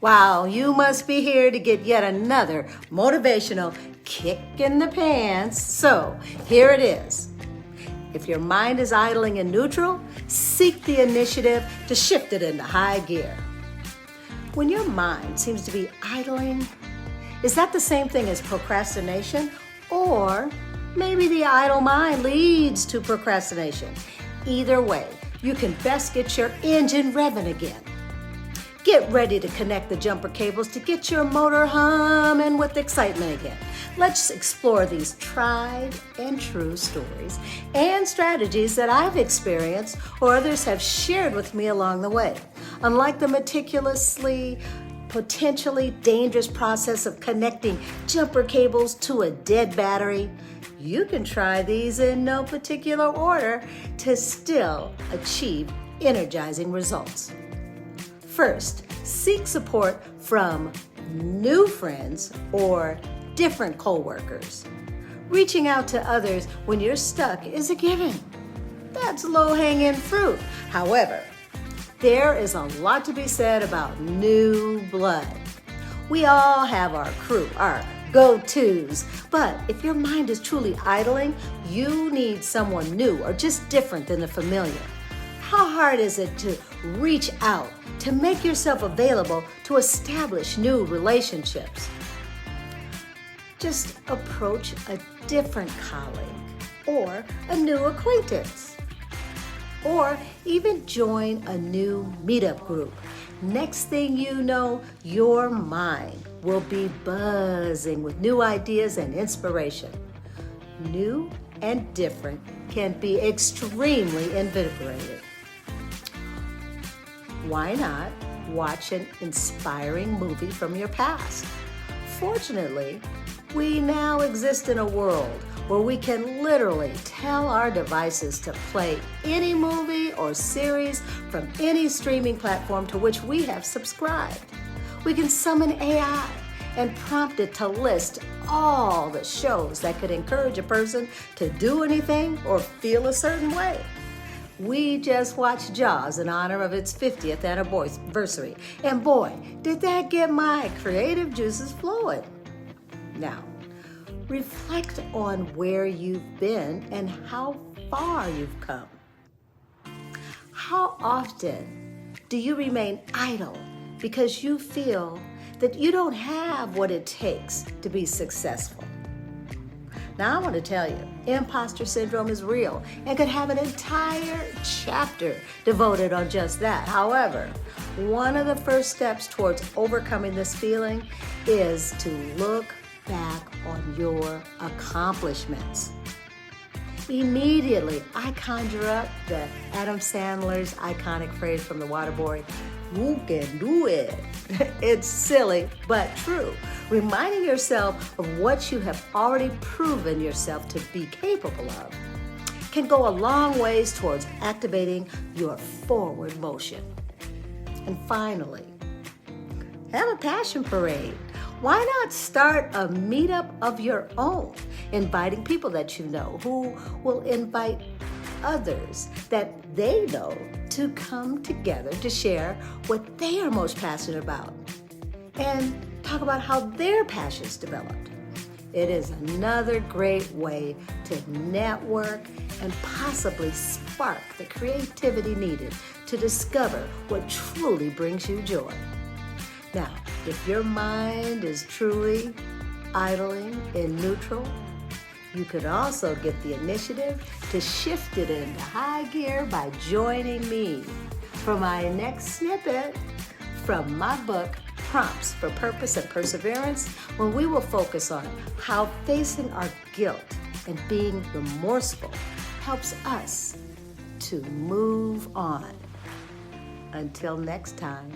Wow, you must be here to get yet another motivational kick in the pants. So here it is. If your mind is idling in neutral, seek the initiative to shift it into high gear. When your mind seems to be idling, is that the same thing as procrastination? Or maybe the idle mind leads to procrastination. Either way, you can best get your engine revving again. Get ready to connect the jumper cables to get your motor humming with excitement again. Let's explore these tried and true stories and strategies that I've experienced or others have shared with me along the way. Unlike the meticulously, potentially dangerous process of connecting jumper cables to a dead battery, you can try these in no particular order to still achieve energizing results. First, seek support from new friends or different coworkers. Reaching out to others when you're stuck is a given. That's low-hanging fruit. However, there is a lot to be said about new blood. We all have our crew, our go-tos, but if your mind is truly idling, you need someone new or just different than the familiar. How hard is it to reach out, to make yourself available to establish new relationships? Just approach a different colleague or a new acquaintance, or even join a new meetup group. Next thing you know, your mind will be buzzing with new ideas and inspiration. New and different can be extremely invigorating. Why not watch an inspiring movie from your past? Fortunately, we now exist in a world where we can literally tell our devices to play any movie or series from any streaming platform to which we have subscribed. We can summon AI and prompt it to list all the shows that could encourage a person to do anything or feel a certain way. We just watched Jaws in honor of its 50th anniversary, and boy, did that get my creative juices flowing. Now, reflect on where you've been and how far you've come. How often do you remain idle because you feel that you don't have what it takes to be successful? Now, I want to tell you, imposter syndrome is real and could have an entire chapter devoted on just that. However, one of the first steps towards overcoming this feeling is to look back on your accomplishments. Immediately, I conjure up the Adam Sandler's iconic phrase from The Waterboy, "Who can do it?" It's silly, but true. Reminding yourself of what you have already proven yourself to be capable of can go a long ways towards activating your forward motion. And finally, have a passion parade. Why not start a meetup of your own, inviting people that you know who will invite others that they know to come together to share what they are most passionate about and talk about how their passions developed. It is another great way to network and possibly spark the creativity needed to discover what truly brings you joy. Now, if your mind is truly idling in neutral, you could also get the initiative to shift it into high gear by joining me for my next snippet from my book, Prompts for Purpose and Perseverance, when we will focus on how facing our guilt and being remorseful helps us to move on. Until next time.